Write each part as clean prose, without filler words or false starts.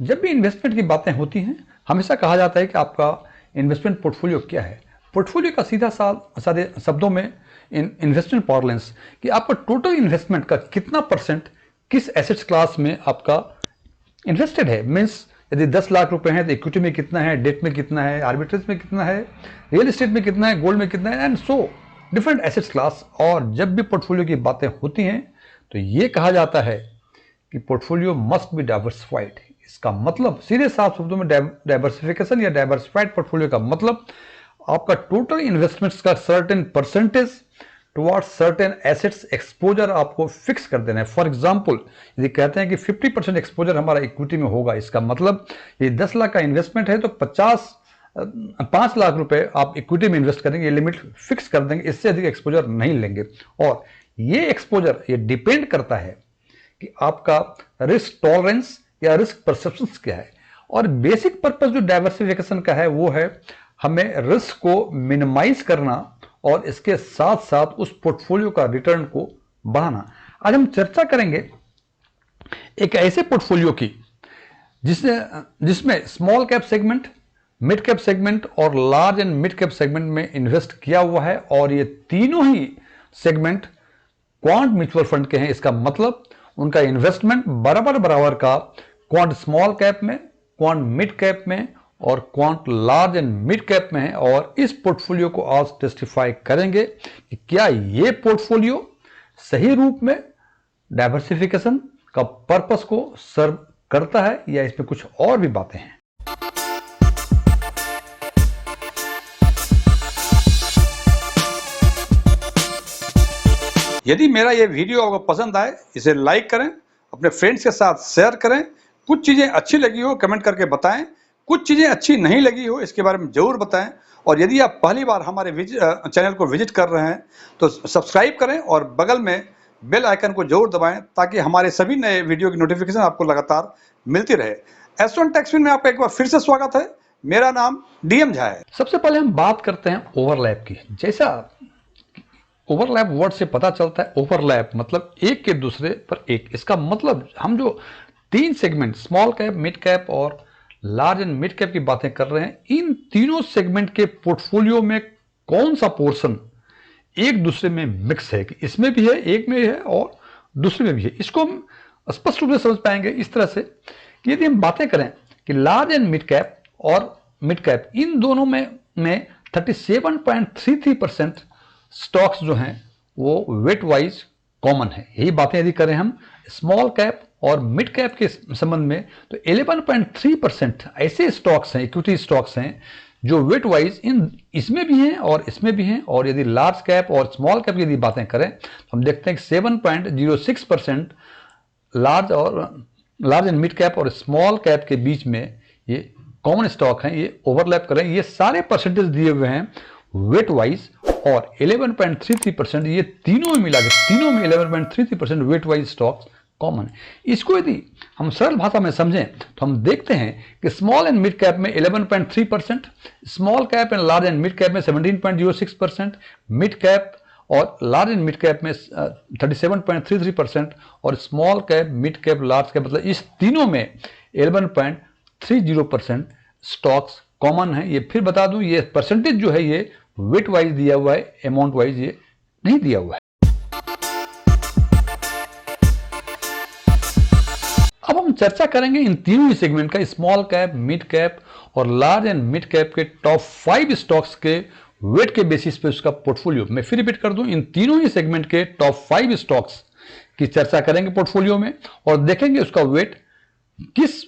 जब भी इन्वेस्टमेंट की बातें होती हैं, हमेशा कहा जाता है कि आपका इन्वेस्टमेंट पोर्टफोलियो क्या है। पोर्टफोलियो का सीधा सादे शब्दों में इन्वेस्टमेंट पार्लेंस कि आपका टोटल इन्वेस्टमेंट का कितना परसेंट किस एसेट्स क्लास में आपका इन्वेस्टेड है। मीन्स यदि 10 लाख रुपए हैं तो इक्विटी में कितना है, डेट में कितना है, आर्बिट्रेज में कितना है, रियल एस्टेट में कितना है, गोल्ड में कितना है, and so different assets class. और जब भी पोर्टफोलियो की बातें होती हैं तो ये कहा जाता है कि पोर्टफोलियो मस्ट बी डाइवर्सिफाइड। इसका मतलब सीधे साफ शब्दों में डाइवर्सिफिकेशन या डाइवर्सिफाइड पोर्टफोलियो का मतलब आपका टोटल इन्वेस्टमेंट्स का certain percentage towards certain assets exposure आपको फिक्स कर देना है। फॉर एग्जांपल यदि कहते हैं कि 50% एक्सपोजर हमारा इक्विटी में होगा, इसका मतलब ये 10 लाख का इन्वेस्टमेंट है तो 5 लाख रुपए आप इक्विटी में इन्वेस्ट करेंगे, ये लिमिट फिक्स कर देंगे, इससे अधिक एक्सपोजर नहीं लेंगे। और ये एक्सपोजर ये डिपेंड करता है कि आपका रिस्क टॉलरेंस या रिस्क परसेप्शन क्या है। और बेसिक पर्पस जो डाइवर्सिफिकेशन का है वो है हमें रिस्क को मिनिमाइज करना और इसके साथ साथ उस पोर्टफोलियो का रिटर्न को बढ़ाना। आज हम चर्चा करेंगे एक ऐसे पोर्टफोलियो की जिसमें small cap segment, mid cap segment और large and mid cap segment में इन्वेस्ट किया हुआ है। और ये तीनों ही सेगमेंट क्वांट म्यूचुअल फंड के हैं। इसका मतलब उनका इन्वेस्टमेंट बराबर बराबर का क्वांट स्मॉल कैप में, क्वांट मिड कैप में और quant large and mid cap में है। और इस पोर्टफोलियो को आज टेस्टिफाई करेंगे कि क्या ये पोर्टफोलियो सही रूप में डाइवर्सिफिकेशन का पर्पस को सर्व करता है या इसमें कुछ और भी बातें हैं। यदि मेरा ये वीडियो आपको पसंद आए, इसे लाइक करें, अपने फ्रेंड्स के साथ शेयर करें। कुछ चीज़ें अच्छी लगी हो कमेंट करके बताएं, कुछ चीज़ें अच्छी नहीं लगी हो इसके बारे में ज़रूर बताएं। और यदि आप पहली बार हमारे चैनल को विजिट कर रहे हैं तो सब्सक्राइब करें और बगल में बेल आइकन को जरूर दबाएं ताकि हमारे सभी नए वीडियो की नोटिफिकेशन आपको लगातार मिलती रहे। एस1 टेक्सविन में आपका एक बार फिर से स्वागत है। मेरा नाम डीएम झा है। सबसे पहले हम बात करते हैं ओवरलैप की। जैसा ओवरलैप वर्ड से पता चलता है, ओवरलैप मतलब एक के दूसरे पर एक। इसका मतलब हम जो तीन segment small cap, mid cap और लार्ज एंड मिड कैप की बातें कर रहे हैं, इन तीनों सेगमेंट के पोर्टफोलियो में कौन सा पोर्शन एक दूसरे में मिक्स है कि इसमें भी है, एक में है और दूसरे में भी है। इसको हम स्पष्ट रूप से समझ पाएंगे इस तरह से कि यदि हम बातें करें कि लार्ज एंड मिड कैप और मिड कैप इन दोनों में 37.33% स्टॉक्स जो हैं वो वेट वाइज कॉमन है। यही बातें यदि करें हम स्मॉल कैप और मिड कैप के संबंध में तो 11.3% ऐसे स्टॉक्स हैं, इक्विटी स्टॉक्स हैं जो वेट वाइज इसमें भी हैं और इसमें भी हैं। और यदि लार्ज कैप और स्मॉल कैप की यदि बातें करें तो हम देखते हैं कि 7.06% लार्ज एंड मिड कैप और स्मॉल कैप के बीच में ये कॉमन स्टॉक हैं। ये ओवरलैप करें, ये सारे परसेंटेज दिए हुए हैं वेट वाइज। और 11.33% ये तीनों में मिला के तीनों में 11.33% वेट वाइज स्टॉक्स कॉमन है। इसको यदि हम सरल भाषा में समझें तो हम देखते हैं कि स्मॉल एंड मिड कैप में 11.3%, small cap and large and mid cap में 17.06%, मिड कैप और लार्ज एंड मिड कैप में 37.33% और small cap, mid cap, large cap मतलब इस तीनों में 11.30% स्टॉक्स कॉमन है। ये फिर बता दूं, ये परसेंटेज जो है ये वेट वाइज दिया हुआ है, अमाउंट वाइज ये नहीं दिया हुआ है। अब हम चर्चा करेंगे इन तीनों ही सेगमेंट का, स्मॉल कैप, मिड कैप और लार्ज एंड मिड कैप के टॉप 5 स्टॉक्स के वेट के बेसिस पे उसका पोर्टफोलियो। मैं फिर रिपीट कर दूं, इन तीनों ही सेगमेंट के टॉप 5 स्टॉक्स की चर्चा करेंगे पोर्टफोलियो में और देखेंगे उसका वेट किस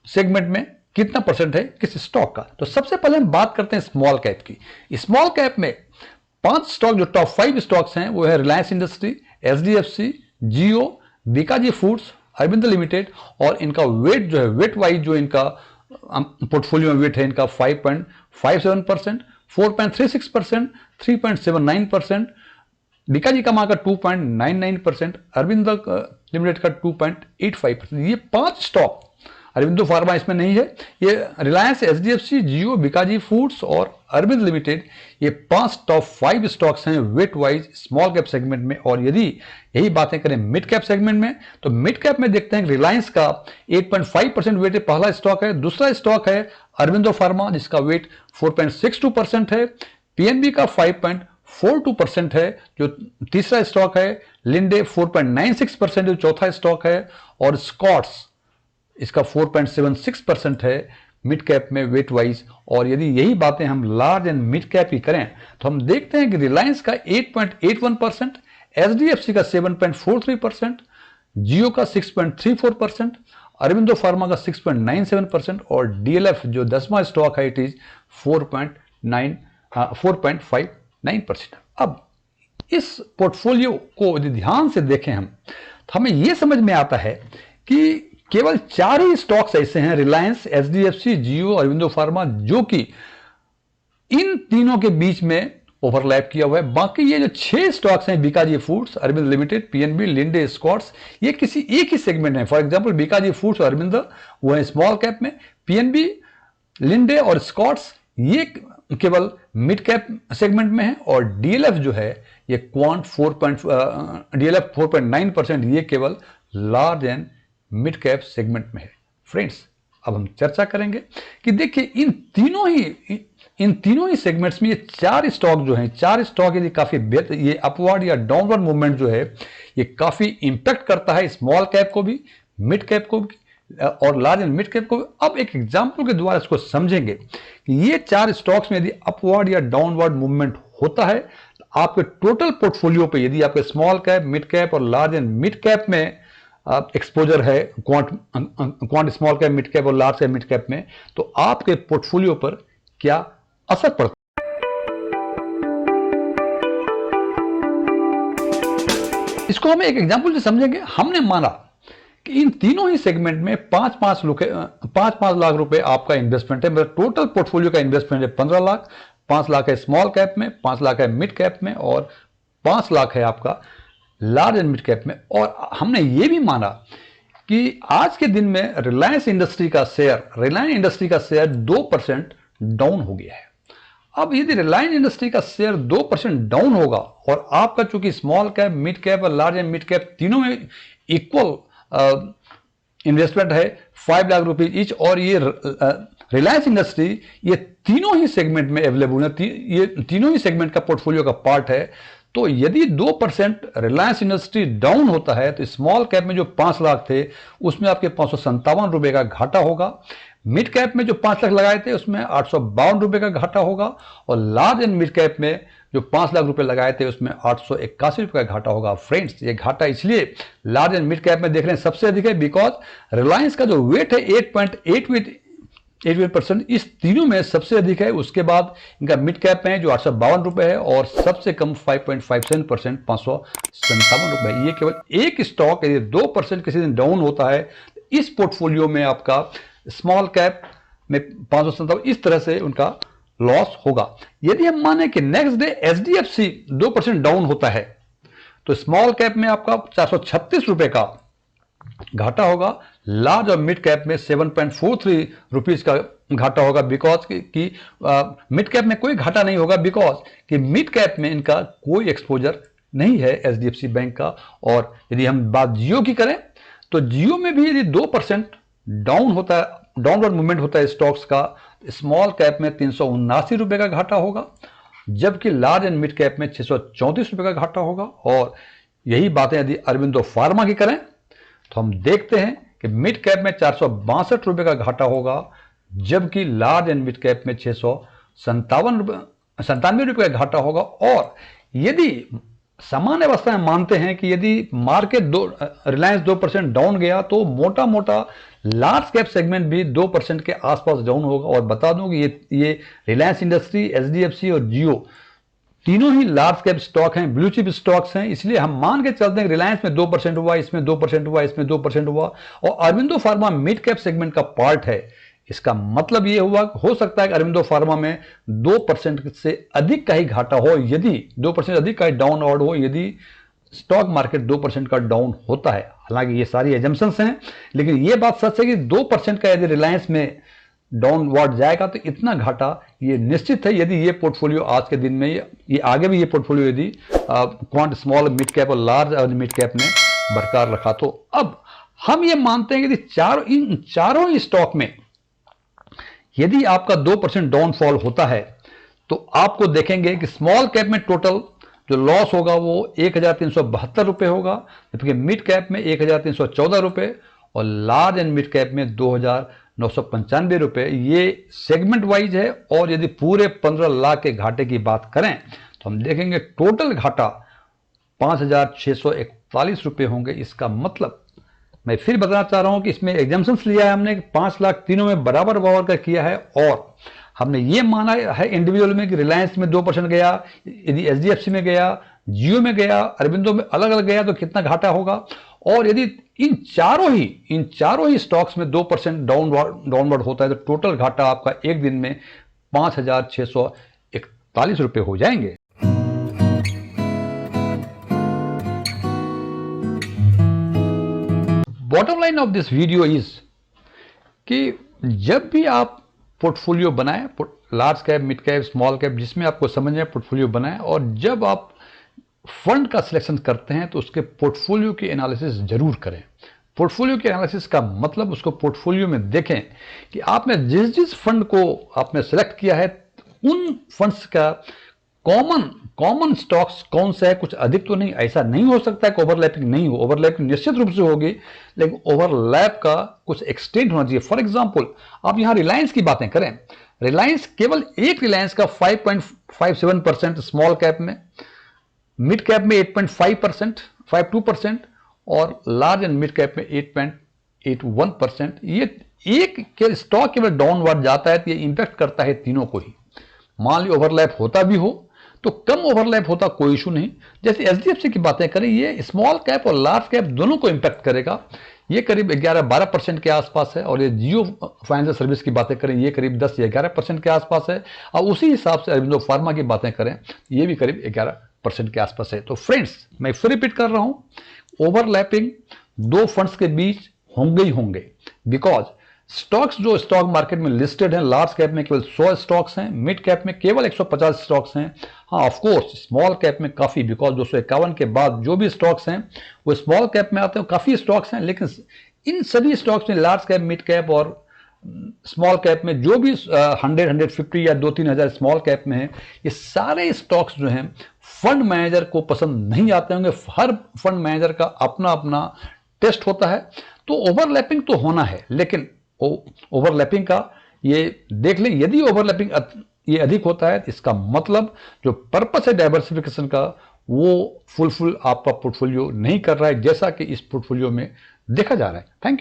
सेगमेंट में कितना परसेंट है किस स्टॉक का। तो सबसे पहले हम बात करते हैं स्मॉल कैप की। स्मॉल कैप में 5 स्टॉक जो टॉप 5 स्टॉक्स हैं वो है रिलायंस इंडस्ट्री, एचडीएफसी, जियो, बीकाजी फूड्स, अरविंद लिमिटेड। और इनका वेट जो है, वेट वाइज जो इनका पोर्टफोलियो में वेट है इनका 5.57%, 4.36%, 3.79%, बीकाजी का मां का 2.99%, अरविंद लिमिटेड का 2.85%। ये 5 स्टॉक अरविंदो फार्मा इसमें नहीं है। ये रिलायंस, एचडीएफसी, जियो, बीकाजी फूड्स और अरविंद लिमिटेड, ये 5 टॉप 5 स्टॉक्स हैं wait wise small cap segment में। और यदि यही बातें करें मिड कैप सेगमेंट में, तो मिड कैप में देखते हैं कि रिलायंस का 8.5% वेट पहला स्टॉक है। दूसरा स्टॉक है अरविंदो फार्मा जिसका वेट 4.62% है। पीएनबी का 5.42% है जो तीसरा स्टॉक है। लिंडे 4.96% जो चौथा स्टॉक है। और स्कॉट्स इसका 4.76% है मिड कैप में वेट वाइज। और यदि यही बातें हम लार्ज एंड मिड कैप की करें तो हम देखते हैं कि रिलायंस का 8.81%, एचडीएफसी का 7.43%, जियो का 6.34%, अरविंदो फार्मा का 6.97% और डीएलएफ जो 10वां स्टॉक है इट इज 4.59%। अब इस पोर्टफोलियो को यदि ध्यान से देखें हम तो हमें यह समझ में आता है कि केवल 4 ही स्टॉक्स ऐसे हैं, रिलायंस, एचडीएफसी, जियो, अरविंदो फार्मा, जो कि इन तीनों के बीच में ओवरलैप किया हुआ है। बाकी ये जो 6 स्टॉक्स हैं, Bikaji foods, Arvind limited, PNB, Linde, Scotts, ये किसी एक ही सेगमेंट है। फॉर एग्जांपल बीकाजी फूड्स और अरविंद वो है स्मॉल कैप में, पीएनबी, लिंडे और स्कॉट्स ये केवल मिड कैप सेगमेंट में है। और डीएलएफ जो है ये डीएलएफ 4.9% ये केवल large and mid cap segment में है। फ्रेंड्स, अब हम चर्चा करेंगे कि देखिए इन तीनों ही सेगमेंट्स में ये 4 स्टॉक जो हैं, 4 स्टॉक यदि काफी बेहतर, ये अपवर्ड या डाउनवर्ड मूवमेंट जो है ये काफी इंपैक्ट करता है स्मॉल कैप को भी, मिड कैप को भी और लार्ज एंड मिड कैप को भी। अब एक एग्जांपल के द्वारा इसको समझेंगे कि ये 4 स्टॉक्स में यदि अपवर्ड या डाउनवर्ड मूवमेंट होता है तो आपके टोटल पोर्टफोलियो पे, यदि आपके स्मॉल कैप, मिड कैप और लार्ज एंड मिड कैप में एक्सपोजर है, quant small cap, mid cap और लार्ज कैप, मिड कैप में, तो आपके पोर्टफोलियो पर क्या असर पड़ता है। इसको हम एक एग्जांपल से समझेंगे। हमने माना कि इन तीनों ही सेगमेंट में 5-5 लाख रुपए आपका इन्वेस्टमेंट है। मतलब टोटल पोर्टफोलियो का इन्वेस्टमेंट है 15 लाख, 5 लाख है स्मॉल कैप में, 5 लाख है मिड कैप में और 5 लाख है आपका लार्ज एंड मिड कैप में। और हमने ये भी माना कि आज के दिन में रिलायंस इंडस्ट्री का शेयर 2% डाउन हो गया है। अब यदि रिलायंस इंडस्ट्री का शेयर 2% डाउन होगा और आपका चूंकि स्मॉल कैप, मिड कैप और लार्ज एंड मिड कैप तीनों में इक्वल इन्वेस्टमेंट है 5 लाख रुपीज ईच, और ये रिलायंस इंडस्ट्री ये तीनों ही सेगमेंट में अवेलेबल है, ये तीनों ही सेगमेंट का पोर्टफोलियो का पार्ट है। तो यदि 2% रिलायंस इंडस्ट्री डाउन होता है तो स्मॉल कैप में जो 5 लाख थे उसमें आपके 557 रुपए का घाटा होगा। मिड कैप में जो 5 लाख लगाए थे उसमें 852 रुपए का घाटा होगा। और लार्ज एंड मिड कैप में जो 5 लाख रुपए लगाए थे उसमें 881 रुपए का घाटा होगा। फ्रेंड्स, ये घाटा इसलिए लार्ज एंड मिड कैप में देख रहे हैं सबसे अधिक है बिकॉज रिलायंस का जो वेट है 8.88%, इस तीनों में सबसे अधिक है। उसके बाद इनका मिड कैप में जो 852 रुपए है और सबसे कम 5.57% 557 रुपए। ये केवल एक स्टॉक यदि 2% किसी दिन डाउन होता है तो इस पोर्टफोलियो में आपका स्मॉल कैप में 557 इस तरह से उनका लॉस होगा। यदि हम माने कि नेक्स्ट डे एचडीएफसी 2% डाउन होता है तो स्मॉल कैप में आपका 436 रुपए का घाटा होगा, लार्ज और मिड कैप में 7.43 रुपीज का घाटा होगा। बिकॉज कि मिड कैप में कोई घाटा नहीं होगा बिकॉज कि मिड कैप में इनका कोई एक्सपोजर नहीं है एचडीएफसी बैंक का। और यदि हम बात जियो की करें तो जियो में भी यदि 2% डाउन होता है, डाउनवर्ड मूवमेंट होता है स्टॉक्स का, स्मॉल कैप में 379 रुपए का घाटा होगा जबकि लार्ज एंड मिड कैप में 634 रुपए का घाटा होगा। और यही बातें यदि अरविंदो फार्मा की करें तो हम देखते हैं कि मिड कैप में 462 रुपए का घाटा होगा जबकि लार्ज एंड मिड कैप में 697 रुपए का घाटा होगा। और यदि सामान्य अवस्था में मानते हैं कि यदि मार्केट रिलायंस 2% डाउन गया तो मोटा मोटा लार्ज कैप सेगमेंट भी 2% के आसपास डाउन होगा। और बता दूं कि ये रिलायंस इंडस्ट्री, एचडीएफसी और जियो तीनों ही लार्ज कैप स्टॉक हैं, ब्लू चिप स्टॉक्स हैं। इसलिए हम मान के चलते हैं कि रिलायंस में 2% हुआ, इसमें 2% हुआ, इसमें 2% हुआ और Aurobindo pharma mid cap segment का पार्ट है। इसका मतलब यह हुआ हो सकता है कि अरविंदो फार्मा में 2% से अधिक का ही घाटा हो, यदि 2% अधिक का ही डाउन आउट हो, यदि स्टॉक मार्केट 2% का डाउन होता है। हालांकि ये सारी एजम्पशंस हैं, लेकिन ये बात सच है कि 2% का यदि रिलायंस में डाउनवर्ड जाएगा तो इतना घाटा ये निश्चित है। यदि ये पोर्टफोलियो आज के दिन में ये आगे भी ये पोर्टफोलियो यदि क्वांट स्मॉल मिड कैप और लार्ज और मिड कैप ने बरकरार रखा, तो अब हम ये मानते हैं कि इन चारों ही स्टॉक में यदि आपका 2% डाउनफॉल होता है तो आपको देखेंगे कि स्मॉल कैप में टोटल जो लॉस होगा वो 1372 रुपये होगा, जबकि मिड कैप में 1314 रुपये और लार्ज एंड मिड कैप में 2995 रुपये। ये सेगमेंट वाइज है। और यदि पूरे 15 लाख के घाटे की बात करें तो हम देखेंगे टोटल घाटा 5641 रुपये होंगे। इसका मतलब मैं फिर बताना चाह रहा हूं कि इसमें एग्जाम्पशंस लिया है हमने, 5 लाख तीनों में बराबर का किया है और हमने ये माना है इंडिविजुअल में कि रिलायंस में 2% गया, यदि एचडीएफसी में गया, जियो में गया, अरबिंदो में अलग अलग गया तो कितना घाटा होगा। और यदि इन चारों ही स्टॉक्स में 2% डाउनवर्ड होता है तो टोटल घाटा आपका एक दिन में 5641 रुपये हो जाएंगे। Bottom line of this video is कि जब भी आप पोर्टफोलियो बनाएं, large cap, mid cap, small cap, जिसमें आपको समझ में पोर्टफोलियो बनाएं, और जब आप फंड का सिलेक्शन करते हैं तो उसके पोर्टफोलियो की एनालिसिस जरूर करें। पोर्टफोलियो के एनालिसिस का मतलब उसको पोर्टफोलियो में देखें कि आपने जिस फंड को आपने सेलेक्ट किया है उन फंड्स का कॉमन स्टॉक्स कौन सा है, कुछ अधिक तो नहीं। ऐसा नहीं हो सकता है कि ओवरलैपिंग नहीं हो, ओवरलैपिंग निश्चित रूप से होगी, लेकिन ओवरलैप का कुछ एक्सटेंट होना चाहिए। फॉर एग्जांपल आप यहां रिलायंस की बातें करें, रिलायंस केवल एक रिलायंस का 5.57% स्मॉल कैप में, मिड कैप में 8.52% और लार्ज एंड मिड कैप में 8.81%। ये एक स्टॉक केवल डाउनवर्ड जाता है तो ये इंपैक्ट करता है तीनों को ही। मान ली ओवरलैप होता भी हो तो कम ओवरलैप होता कोई इशू नहीं। जैसे एचडीएफसी की बातें करें, ये स्मॉल कैप और लार्ज कैप दोनों को इंपैक्ट करेगा। ये करीब 11-12% के आसपास है। और ये जियो फाइनेंशियल सर्विस की बातें करें, ये करीब 10 या 11% के आसपास है। और उसी हिसाब से अरबिंदो फार्मा की बातें करें, ये भी करीब 11% के आसपास है। तो फ्रेंड्स, मैं फिर रिपीट कर रहा हूं, ओवरलैपिंग दो फंड्स के बीच होंगे ही होंगे, बिकॉज स्टॉक्स जो स्टॉक मार्केट में लिस्टेड हैं, लार्ज कैप में केवल 100 स्टॉक्स हैं, मिड कैप में केवल 150 स्टॉक्स हैं। हाँ, ऑफ कोर्स स्मॉल कैप में काफी, बिकॉज 251 के बाद जो भी स्टॉक्स हैं वो स्मॉल कैप में आते हैं, काफी स्टॉक्स हैं। लेकिन इन सभी स्टॉक्स में लार्ज कैप, मिड कैप और स्मॉल कैप में जो भी 100-150 या 2-3 हजार स्मॉल कैप में है, ये सारे स्टॉक्स जो हैं फंड मैनेजर को पसंद नहीं आते होंगे। हर फंड मैनेजर का अपना अपना टेस्ट होता है। तो ओवरलैपिंग तो होना है, लेकिन ओवरलैपिंग का ये देख लें, यदि ओवरलैपिंग ये अधिक होता है, इसका मतलब जो पर्पस है डाइवर्सिफिकेशन का वो फुलफिल आपका पोर्टफोलियो नहीं कर रहा है, जैसा कि इस पोर्टफोलियो में देखा जा रहा है। Thank you.